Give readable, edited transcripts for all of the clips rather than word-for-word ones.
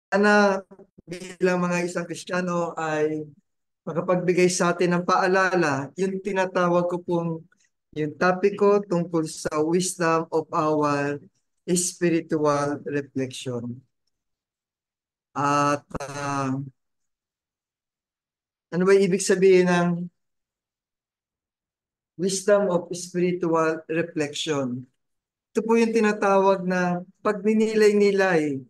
Sana bilang mga isang Kristiyano ay makapagbigay sa atin ng paalala, yung tinatawag ko pong yung topic ko tungkol sa wisdom of our spiritual reflection. At ano ba ibig sabihin ng wisdom of spiritual reflection? Ito po yung tinatawag na pagninilay-nilay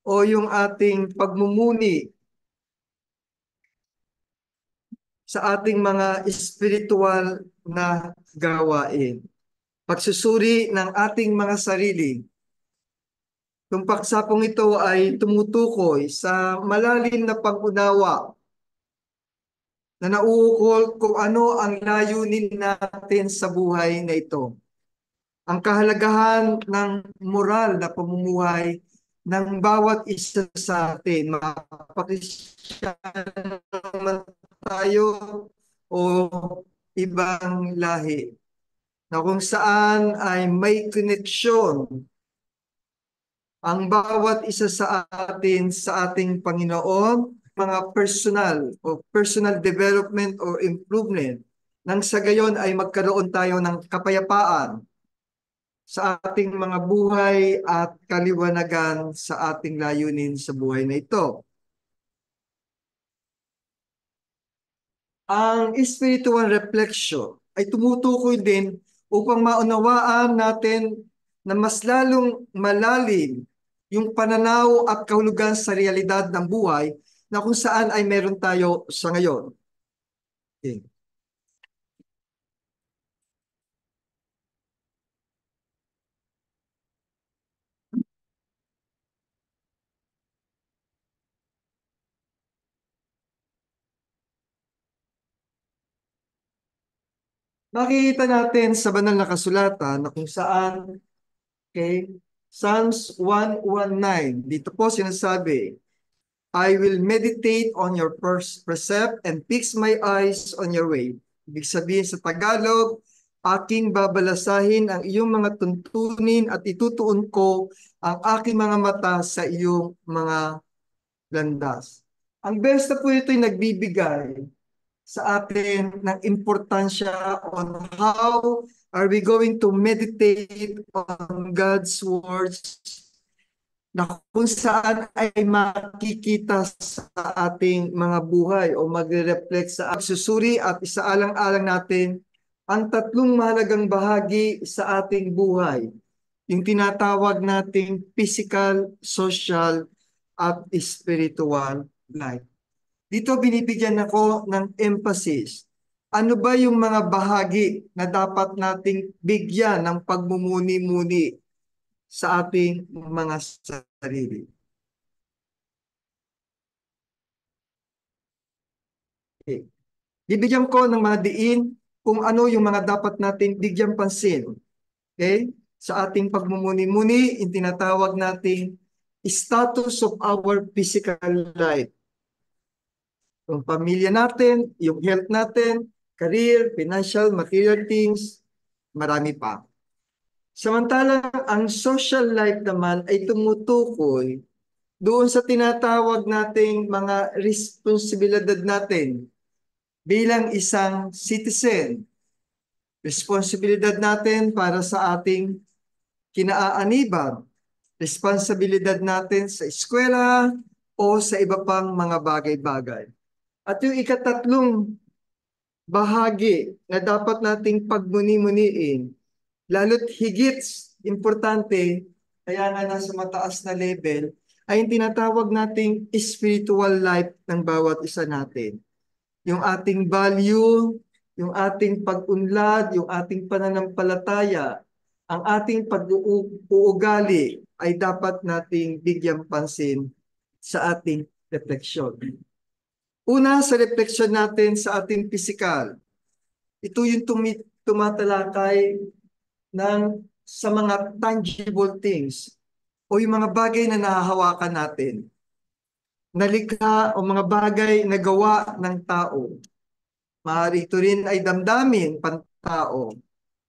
o yung ating pagmumuni sa ating mga spiritual na gawain. Pagsusuri ng ating mga sarili. Yung paksapong ito ay tumutukoy sa malalim na pag-unawa na nauukol kung ano ang layunin natin sa buhay na ito. Ang kahalagahan ng moral na pamumuhay ng bawat isa sa atin, mapakristyano man tayo o ibang lahi, na kung saan ay may koneksyon ang bawat isa sa atin sa ating Panginoon, mga personal o personal development or improvement, nang sa gayon ay magkaroon tayo ng kapayapaan sa ating mga buhay at kaliwanagan sa ating layunin sa buhay na ito. Ang spiritual reflection ay tumutukoy din upang maunawaan natin na mas lalong malalim yung pananaw at kahulugan sa realidad ng buhay na kung saan ay meron tayo sa ngayon. Okay. Makikita natin sa banal na kasulatan na kung saan, okay, Psalms 119, dito po sinasabi, I will meditate on your precept and fix my eyes on your way. Ibig sabihin sa Tagalog, aking babalasahin ang iyong mga tuntunin at itutuon ko ang aking mga mata sa iyong mga landas. Ang best na po ito ay nagbibigay sa atin ng importansya on how are we going to meditate on God's words na kung saan ay makikita sa ating mga buhay o magre-reflect sa pagsusuri at isaalang-alang natin ang tatlong mahalagang bahagi sa ating buhay. Yung tinatawag nating physical, social, at spiritual life. Dito binibigyan ako ng emphasis. Ano ba yung mga bahagi na dapat nating bigyan ng pagmumuni-muni sa ating mga sarili? Okay. Bibigyan ko ng mga diin kung ano yung mga dapat nating bigyan pansin. Okay? Sa ating pagmumuni-muni, yung tinatawag nating status of our physical life. Yung pamilya natin, yung health natin, career, financial, material things, marami pa. Samantalang ang social life naman ay tumutukoy doon sa tinatawag nating mga responsibilidad natin bilang isang citizen. Responsibilidad natin para sa ating kinaaaniban. Responsibilidad natin sa eskwela o sa iba pang mga bagay-bagay. At yung ikatatlong bahagi na dapat nating pagmuni-muniin, lalo't higit importante, kaya nga nasa mataas na level, ay yung tinatawag nating spiritual life ng bawat isa natin. Yung ating value, yung ating pag-unlad, yung ating pananampalataya, ang ating pag-uugali ay dapat nating bigyang pansin sa ating refleksyon. Una, sa refleksyon natin sa ating pisikal. Ito yung tumatalakay ng sa mga tangible things o yung mga bagay na nahahawakan natin. Nalikha o mga bagay na gawa ng tao. Maaari ito rin ay damdamin, pantao.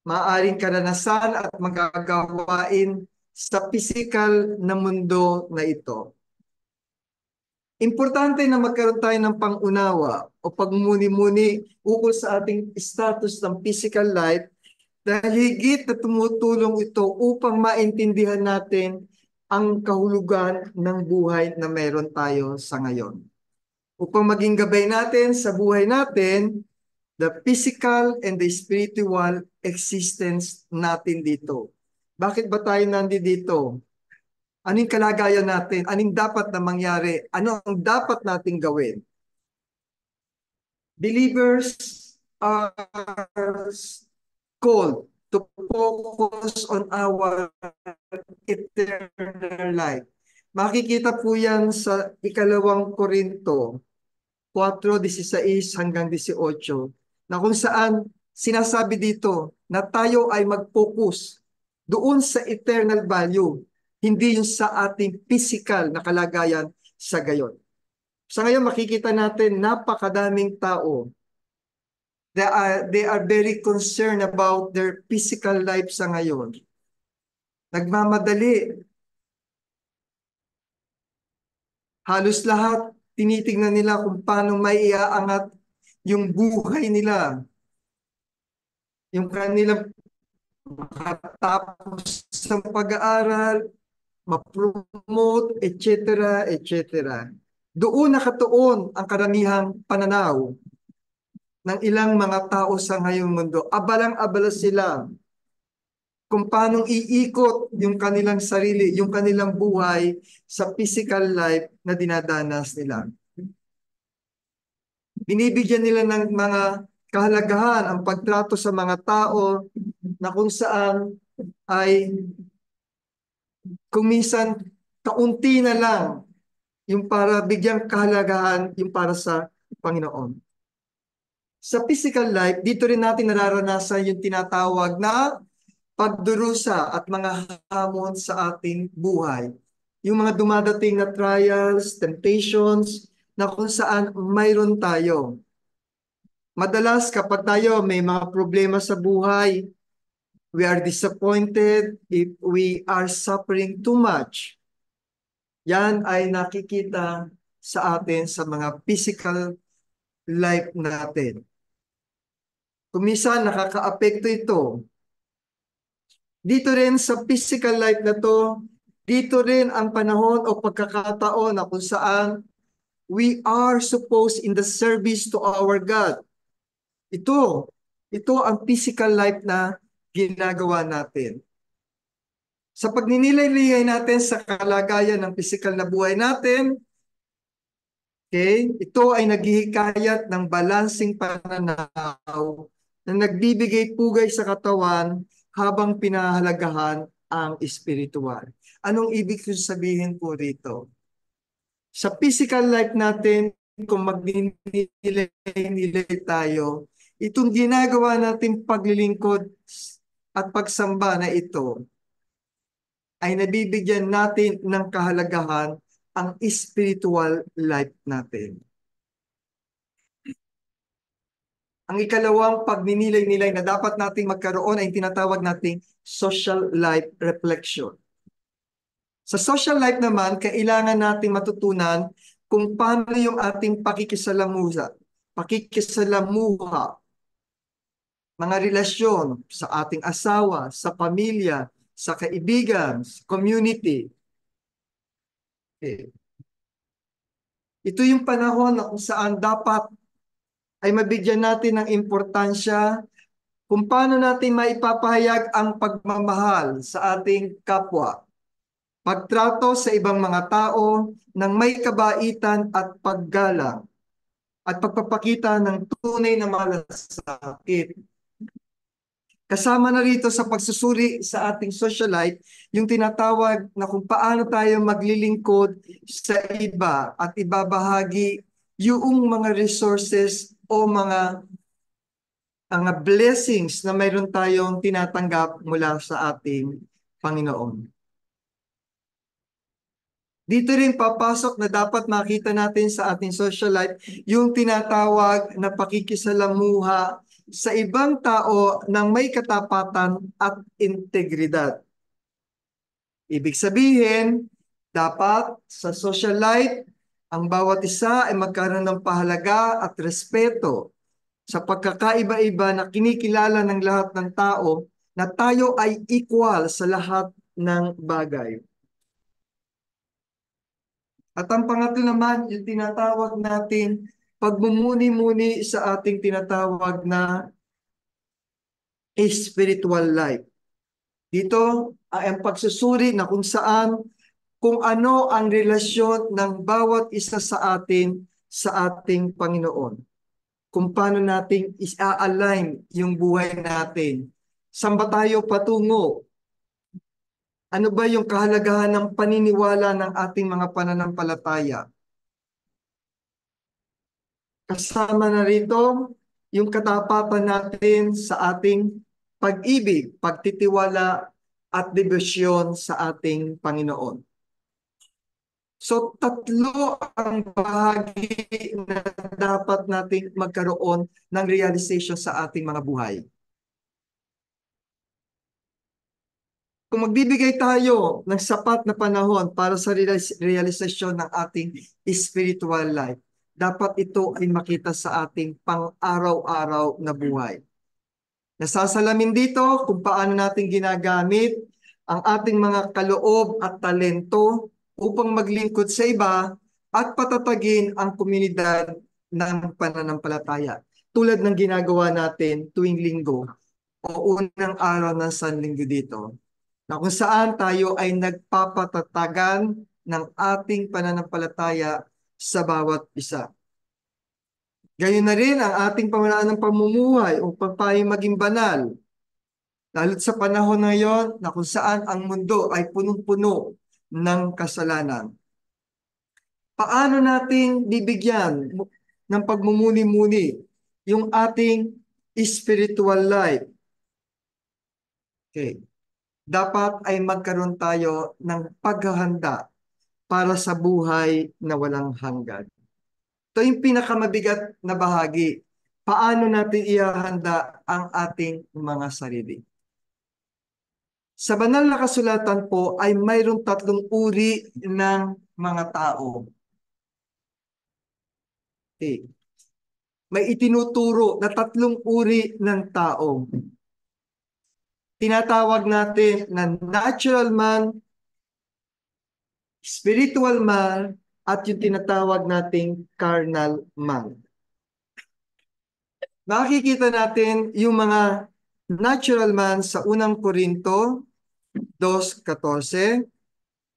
Maaaring karanasan at magagawain sa physical na mundo na ito. Importante na magkaroon tayo ng pangunawa o pagmuni-muni ukol sa ating status ng physical life dahil higit na tumutulong ito upang maintindihan natin ang kahulugan ng buhay na meron tayo sa ngayon. Upang maging gabay natin sa buhay natin, the physical and the spiritual existence natin dito. Bakit ba tayo nandito? Anong kalagayan natin? Anong dapat na mangyari? Ano ang dapat nating gawin? Believers are called to focus on our eternal life. Makikita po yan sa ikalawang Korinto 4:16 hanggang 18 na kung saan sinasabi dito na tayo ay mag-focus doon sa eternal value, hindi yung sa ating physical na kalagayan sa gayon. Sa ngayon makikita natin napakadaming tao. They are very concerned about their physical life sa ngayon. Nagmamadali. Halos lahat tinitingnan nila kung paano may iaangat yung buhay nila. Yung kanilang makatapos ng pag-aaral, ma-promote, etc., etc. Doon nakatuon ang karamihang pananaw ng ilang mga tao sa ngayong mundo. Abalang-abala sila kung paano iikot yung kanilang sarili, yung kanilang buhay sa physical life na dinadanas nila. Binibigyan nila ng mga kahalagahan ang pagtrato sa mga tao na kung saan ay kung minsan kaunti na lang yung para bigyang kahalagahan yung para sa Panginoon. Sa physical life, dito rin natin nararanasan yung tinatawag na pagdurusa at mga hamon sa ating buhay. Yung mga dumadating na trials, temptations, na kung saan mayroon tayo. Madalas kapag tayo may mga problema sa buhay, we are disappointed if we are suffering too much. Yan ay nakikita sa atin sa mga physical life natin. Kung minsan nakakaapekto ito. Dito rin sa physical life na to, dito rin ang panahon o pagkakataon na kung saan we are supposed in the service to our God. Ito ang physical life na ginagawa natin. Sa pagninilay-liyay natin sa kalagayan ng physical na buhay natin, okay, ito ay naghihikayat ng balansing pananaw na nagbibigay pugay sa katawan habang pinahalagahan ang espiritual. Anong ibig sabihin po rito? Sa physical life natin, kung magninilay-nilay tayo, itong ginagawa natin paglilingkod at pagsamba na ito ay nabibigyan natin ng kahalagahan ang spiritual life natin. Ang ikalawang pagninilay-nilay na dapat nating magkaroon ay tinatawag nating social life reflection. Sa social life naman, kailangan nating matutunan kung paano yung ating pakikisalamuha, mga relasyon sa ating asawa, sa pamilya, sa kaibigan, sa community. Okay. Ito yung panahon na kung saan dapat ay mabigyan natin ng importansya kung paano natin maipapahayag ang pagmamahal sa ating kapwa. Pagtrato sa ibang mga tao ng may kabaitan at paggalang at pagpapakita ng tunay na malasakit. Kasama na rito sa pagsusuri sa ating social life, yung tinatawag na kung paano tayo maglilingkod sa iba at ibabahagi yung mga resources o mga blessings na mayroon tayong tinatanggap mula sa ating Panginoon. Dito rin papasok na dapat makita natin sa ating social life yung tinatawag na pakikisalamuha sa ibang tao ng may katapatan at integridad. Ibig sabihin, dapat sa social life, Ang bawat isa ay magkaroon ng pahalaga at respeto sa pagkakaiba-iba na kinikilala ng lahat ng tao na tayo ay equal sa lahat ng bagay. At ang pangatlo naman, yung tinatawag natin pagmumuni-muni sa ating tinatawag na spiritual life. Dito ay ang pagsusuri na kung ano ang relasyon ng bawat isa sa atin sa ating Panginoon. Kung paano natin is-align yung buhay natin. Saan ba tayo patungo? Ano ba yung kahalagahan ng paniniwala ng ating mga pananampalataya? Kasama na rito yung katapatan natin sa ating pag-ibig, pagtitiwala at debosyon sa ating Panginoon. So tatlo ang bahagi na dapat nating magkaroon ng realization sa ating mga buhay. Kung magbibigay tayo ng sapat na panahon para sa realisasyon ng ating spiritual life, dapat ito ay makita sa ating pang-araw-araw na buhay. Nasasalamin dito kung paano natin ginagamit ang ating mga kaloob at talento upang maglingkod sa iba at patatagin ang komunidad ng pananampalataya. Tulad ng ginagawa natin tuwing linggo o unang araw ng Sanlinggo dito, na kung saan tayo ay nagpapatatagan ng ating pananampalataya sa bawat isa. Gayon na rin ang ating pamamaraan ng pamumuhay upang tayo maging banal. Lalo't sa panahon na ngayon na kung saan ang mundo ay punong-puno ng kasalanan. Paano natin bibigyan ng pagmumuni-muni yung ating spiritual life? Okay. Dapat ay magkaroon tayo ng paghahanda para sa buhay na walang hanggan. Ito yung pinakamabigat na bahagi. Paano natin ihahanda ang ating mga sarili? Sa banal na kasulatan po ay mayroong tatlong uri ng mga tao. Okay. May itinuturo na tatlong uri ng tao. Tinatawag natin na natural man, spiritual man, at yung tinatawag nating carnal man. Makikita natin yung mga natural man sa unang Korinto 2:14.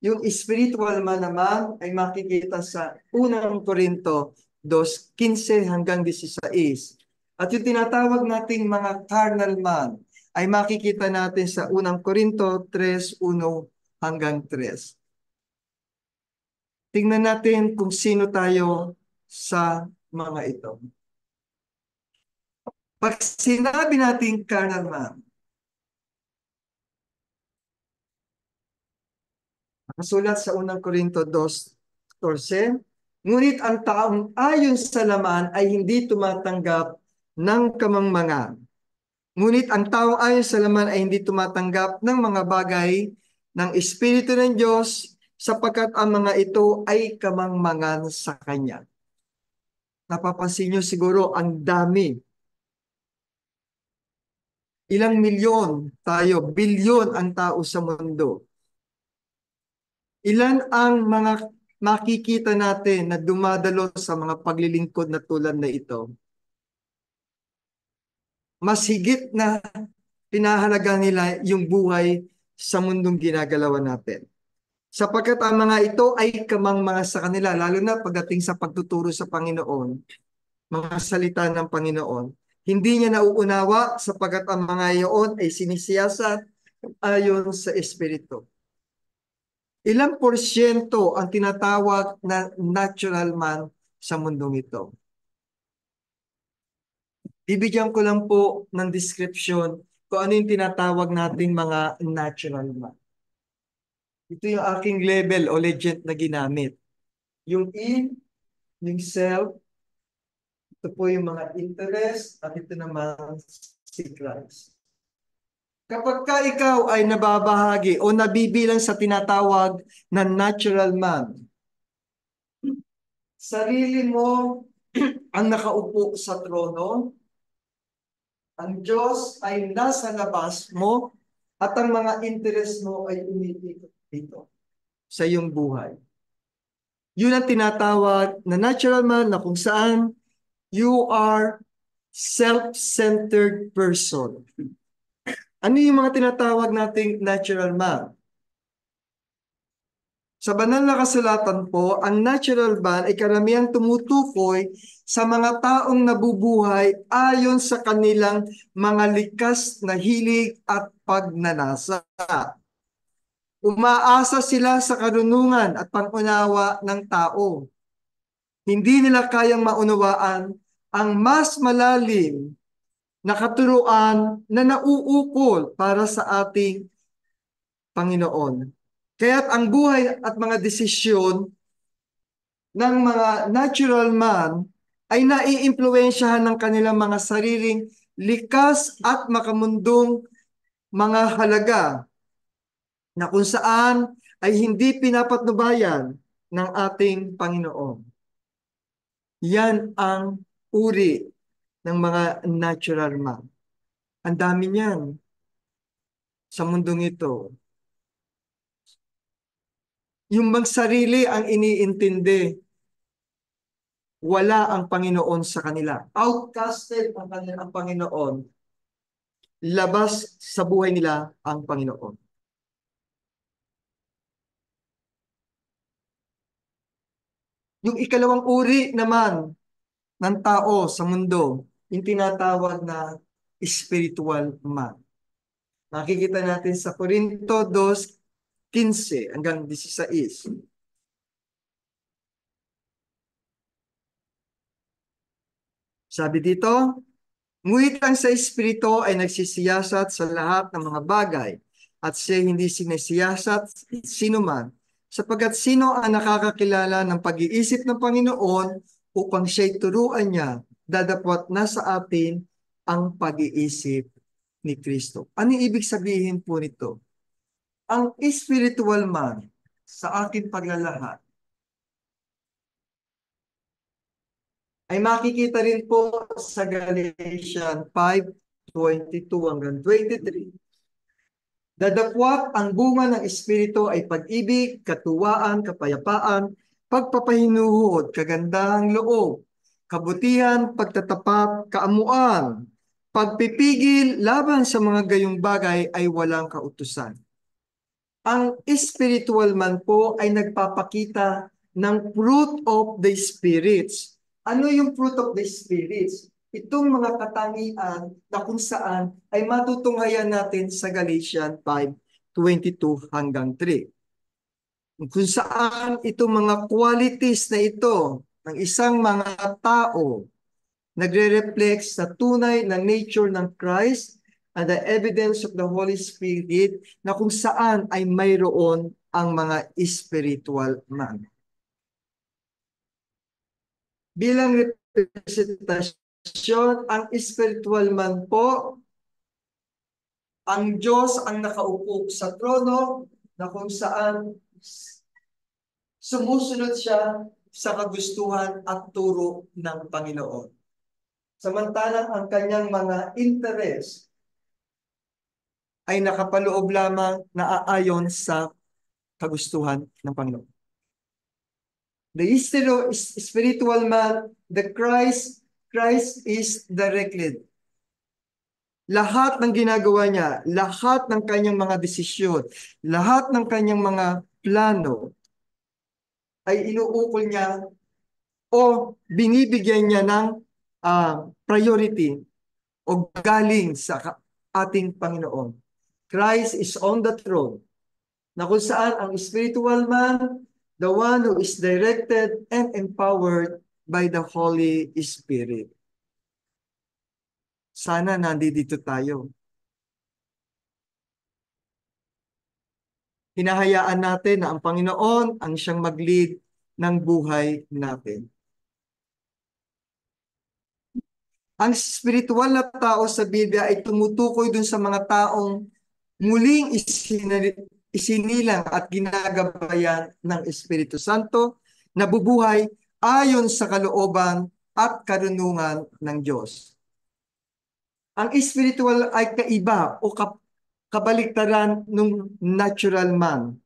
Yung spiritual man naman ay makikita sa unang Korinto 2:15 hanggang 16. At yung tinatawag nating mga carnal man ay makikita natin sa unang Korinto 3:1 hanggang 3. Tingnan natin kung sino tayo sa mga ito. Pag sinabi natin carnal man, nakasulat sa unang Korinto 2:14, ngunit ang taong ayon sa laman ay hindi tumatanggap ng kamangmangan. Ngunit ang taong ayon sa laman ay hindi tumatanggap ng mga bagay ng Espiritu ng Diyos sapagkat ang mga ito ay kamangmangan sa Kanya. Napapansin nyo siguro ang dami. Ilang milyon tayo, bilyon ang tao sa mundo. Ilan ang mga makikita natin na dumadalo sa mga paglilingkod na tulad na ito? Mas higit na pinahalaga nila yung buhay sa mundong ginagalawan natin. Sapagkat ang mga ito ay kamangmanga sa kanila, lalo na pagdating sa pagtuturo sa Panginoon, mga salita ng Panginoon. Hindi niya nauunawa sapagkat ang mga iyon ay sinisiyasat ayon sa Espiritu. Ilang porsyento ang tinatawag na natural man sa mundong ito? Bibigyan ko lang po ng description kung ano yung tinatawag nating mga natural man. Ito yung aking label o legend na ginamit. Yung in, yung self, ito po yung mga interest, at ito naman si Christ. Kapag ka ikaw ay nababahagi o nabibilang sa tinatawag na natural man, sarili mo ang nakaupo sa trono, ang Diyos ay nasa labas mo, at ang mga interes mo ay umiikot dito sa iyong buhay. Yun ang tinatawag na natural man, na kung saan you are self-centered person. Ano yung mga tinatawag nating natural man? Sa banal na kasulatan po, ang natural man ay karamihang tumutukoy sa mga taong nabubuhay ayon sa kanilang mga likas na hilig at pagnanasa. Umaasa sila sa karunungan at pangunawa ng tao. Hindi nila kayang maunawaan ang mas malalim na katuruan na nauukol para sa ating Panginoon. Kaya't ang buhay at mga desisyon ng mga natural man ay naiimpluwensyahan ng kanilang mga sariling likas at makamundong mga halaga na kung saan ay hindi pinapatnubayan ng ating Panginoon. Yan ang uri ng mga natural man. Ang dami niyan sa mundong ito. Yung magsarili ang iniintindi, wala ang Panginoon sa kanila. Outcasted ang Panginoon. Labas sa buhay nila ang Panginoon. Yung ikalawang uri naman ng tao sa mundo, yung tinatawag na spiritual man. Makikita natin sa Korinto 2:15 hanggang 16. Sabi dito, ngunit ang sa Espiritu ay nagsisiyasat sa lahat ng mga bagay, at siya hindi sinisiyasat sino man, sapagkat sino ang nakakakilala ng pag-iisip ng Panginoon upang siya'y turuan niya, dadapwat na sa atin ang pag-iisip ni Kristo. Ano ibig sabihin po nito? Ang spiritual man sa aking paglalahad ay makikita rin po sa Galatians 5:22 hanggang 23. Dadapwat ang bunga ng Espiritu ay pag-ibig, katuwaan, kapayapaan, pagpapahinuhod, kagandahang loob, kabutihan, pagtatapat, kaamuan, pagpipigil laban sa mga gayong bagay ay walang kautusan. Ang spiritual man po ay nagpapakita ng fruit of the spirits. Ano yung fruit of the spirits? Itong mga katangian na kung saan ay matutunghayan natin sa Galatians 5:22 hanggang 3. Kung saan itong mga qualities na ito ng isang mga tao nagre-reflect sa tunay na nature ng Christ and the evidence of the Holy Spirit na kung saan ay mayroon ang mga spiritual man. Bilang representasyon, ang spiritual man po, ang Diyos ang nakaupo sa trono na kung saan sumusunod siya sa kagustuhan at turo ng Panginoon. Samantalang ang kanyang mga interes ay nakapaloob lamang na aayon sa kagustuhan ng Panginoon. The spiritual man, the Christ is directed. Lahat ng ginagawa niya, lahat ng kanyang mga desisyon, lahat ng kanyang mga plano ay inuukol niya o binibigyan niya ng priority o galing sa ating Panginoon. Christ is on the throne, na kung saan ang spiritual man, the one who is directed and empowered by the Holy Spirit. Sana nandito tayo. Hinahayaan natin na ang Panginoon ang siyang mag-lead ng buhay natin. Ang spiritual na tao sa Biblia ay tumutukoy dun sa mga taong muling isinilang at ginagabayan ng Espiritu Santo, nabubuhay ayon sa kalooban at karunungan ng Diyos. Ang spiritual ay kaiba o kabaliktaran ng natural man,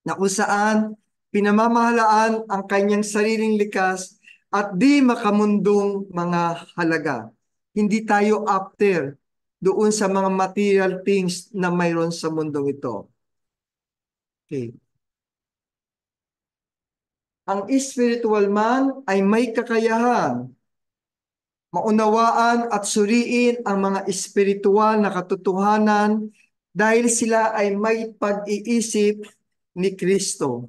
na kung saan pinamamahalaan ang kanyang sariling likas at di makamundong mga halaga. Hindi tayo after doon sa mga material things na mayroon sa mundong ito. Okay. Ang spiritual man ay may kakayahan maunawaan at suriin ang mga espiritual na katotohanan dahil sila ay may pag-iisip ni Kristo.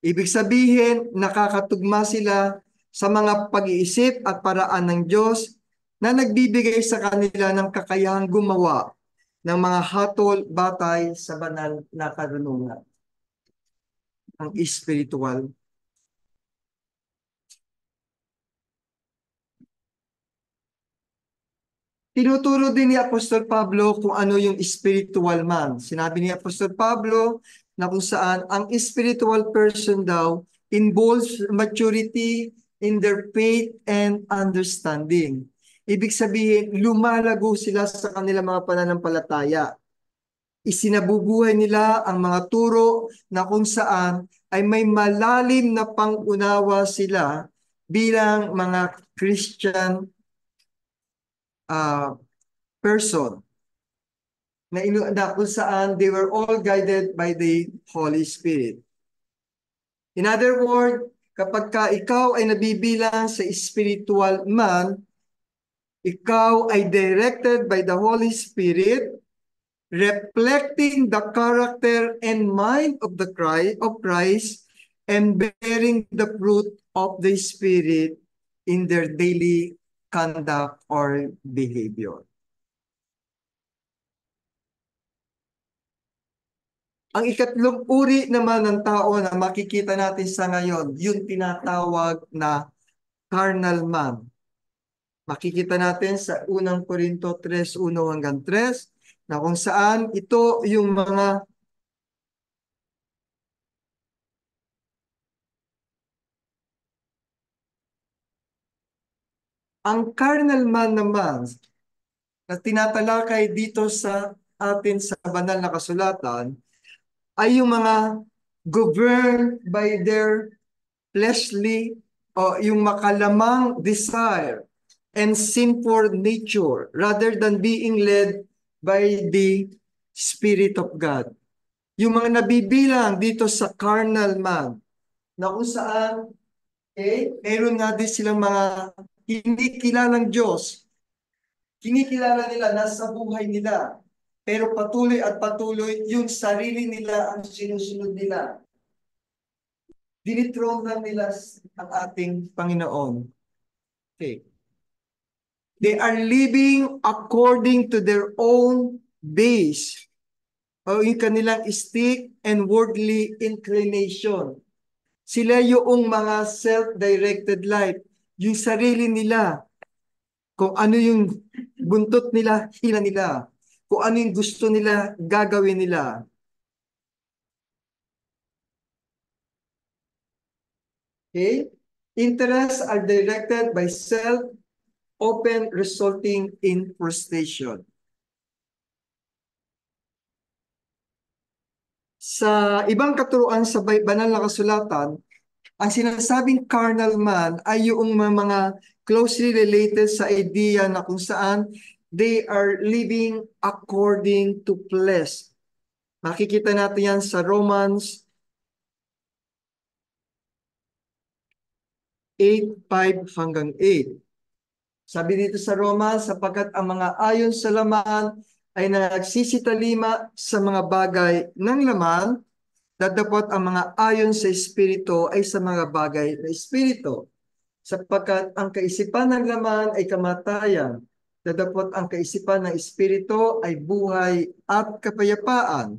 Ibig sabihin, nakakatugma sila sa mga pag-iisip at paraan ng Diyos na nagbibigay sa kanila ng kakayahang gumawa ng mga hatol batay sa banal na karunungan. Ang spiritual. Tinuturo din ni Apostol Pablo kung ano yung spiritual man. Sinabi ni Apostol Pablo na kung saan ang spiritual person daw involves maturity in their faith and understanding. Ibig sabihin, lumalago sila sa kanilang mga pananampalataya. Isinabubuhay nila ang mga turo na kung saan ay may malalim na pangunawa sila bilang mga Christian person na kung saan they were all guided by the Holy Spirit. In other words, kapag ka ikaw ay nabibilang sa spiritual man, ikaw ay directed by the Holy Spirit, reflecting the character and mind of Christ, and bearing the fruit of the Spirit in their daily conduct or behavior. Ang ikatlong uri naman ng tao na makikita natin sa ngayon, yung tinatawag na carnal man. Makikita natin sa unang Korinto 3:1-3 na kung saan ito yung mga ang carnal man naman na tinatalakay dito sa atin sa banal na kasulatan ay yung mga governed by their fleshly o yung makalamang desire and sinful nature rather than being led by the Spirit of God. Yung mga nabibilang dito sa carnal man na kung saan meron nga din silang mga hindi kilalang Diyos. Kinikilala nila, nasa buhay nila. Pero patuloy at patuloy yung sarili nila ang sinusunod nila. Dinitrone lang nila ang ating Panginoon. Okay. They are living according to their own base o yung kanilang stick and worldly inclination. Sila yung mga self-directed life. Yung sarili nila. Kung ano yung buntot nila, hila nila. Kung ano yung gusto nila, gagawin nila. Okay? Interests are directed by self, often resulting in frustration. Sa ibang katuruan sa banal na kasulatan, ang sinasabing carnal man ay yung mga closely related sa idea na kung saan they are living according to flesh. Makikita natin yan sa Romans 8:5-8. Sabi dito sa Roma, sapagkat ang mga ayon sa laman ay nagsisitalima sa mga bagay ng laman, datapot ang mga ayon sa Espiritu ay sa mga bagay ng Espiritu. Sapagkat ang kaisipan ng laman ay kamatayan, datapot ang kaisipan ng Espiritu ay buhay at kapayapaan.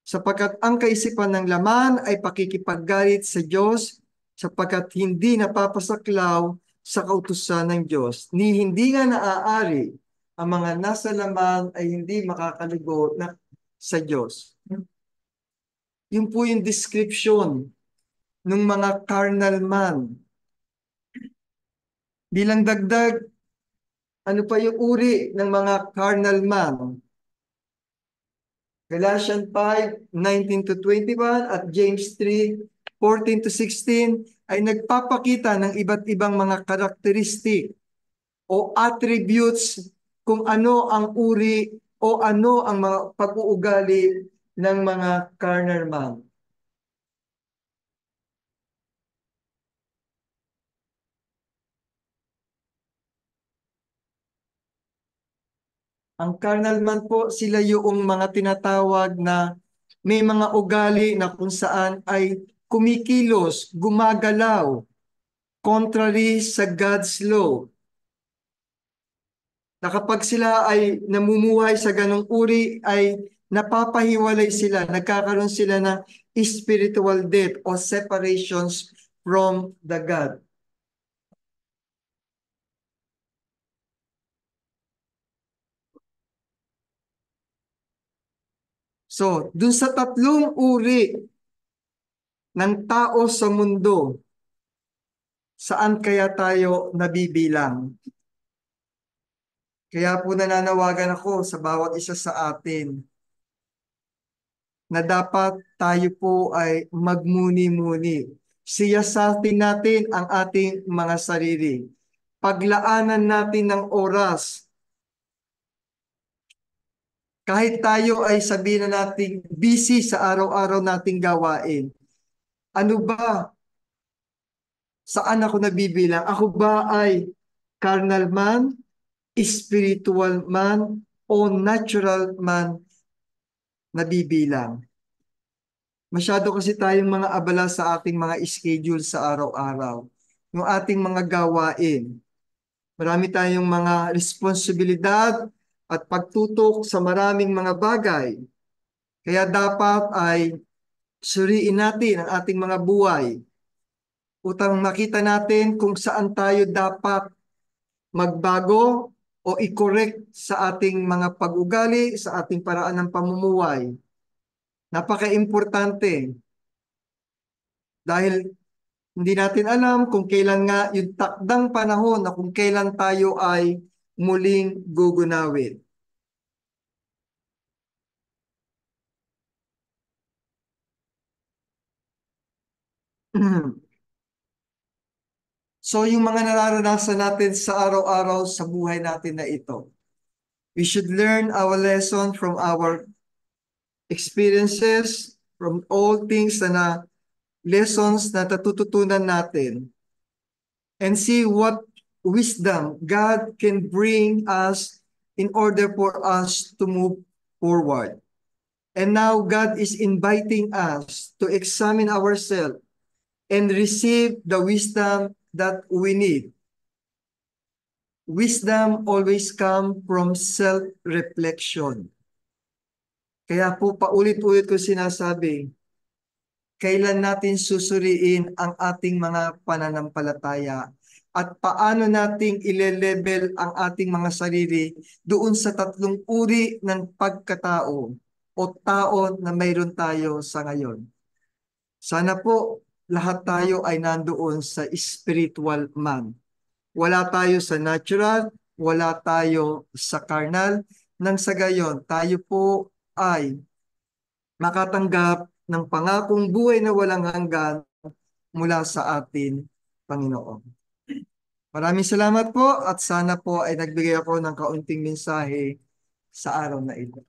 Sapagkat ang kaisipan ng laman ay pakikipaggalit sa Diyos, sapagkat hindi napapasaklaw sa kautusan ng Diyos, ni hindi nga naaari ang mga nasa laman ay hindi makakaligo sa Diyos. Yun po yung description ng mga carnal man. Bilang dagdag, ano pa yung uri ng mga carnal man? Galatians 5:19-21 at James 3:14-16 ay nagpapakita ng iba't ibang mga karakteristik o attributes kung ano ang uri o ano ang mga pag-uugali ng mga carnal man. Ang carnal man po, sila yung mga tinatawag na may mga ugali na kung saan ay kumikilos, gumagalaw, contrary sa God's law. Na kapag sila ay namumuhay sa ganong uri, ay napapahiwalay sila, nagkakaroon sila ng spiritual death o separations from the God. So, dun sa tatlong uri ng tao sa mundo, saan kaya tayo nabibilang? Kaya po nananawagan ako sa bawat isa sa atin na dapat tayo po ay magmuni-muni. Siyasatin natin ang ating mga sarili. Paglaanan natin ng oras. Kahit tayo ay sabihin na natin busy sa araw-araw nating gawain. Ano ba? Saan ako nabibilang? Ako ba ay carnal man, spiritual man, o natural man nabibilang? Masyado kasi tayong mga abala sa ating mga schedule sa araw-araw. Yung ating mga gawain. Marami tayong mga responsibilidad at pagtutok sa maraming mga bagay. Kaya dapat ay suriin natin ang ating mga buhay upang makita natin kung saan tayo dapat magbago o i-correct sa ating mga pag-ugali, sa ating paraan ng pamumuhay. Napaka-importante dahil hindi natin alam kung kailan nga yung takdang panahon na kung kailan tayo ay muling gugunawin. So yung mga nararanasan natin sa araw-araw sa buhay natin na ito, we should learn our lesson from our experiences, from all things na lessons na natututunan natin, and see what wisdom God can bring us in order for us to move forward. And now God is inviting us to examine ourselves and receive the wisdom that we need. Wisdom always comes from self-reflection. Kaya po paulit-ulit ko sinasabi, kailan natin susuriin ang ating mga pananampalataya at paano nating ile-level ang ating mga sarili doon sa tatlong uri ng pagkatao o tao na mayroon tayo sa ngayon. Sana po lahat tayo ay nandoon sa spiritual man. Wala tayo sa natural, wala tayo sa carnal. Nang sa gayon, tayo po ay makatanggap ng pangakong buhay na walang hanggan mula sa atin, Panginoon. Maraming salamat po at sana po ay nagbigay ako ng kaunting mensahe sa araw na ito.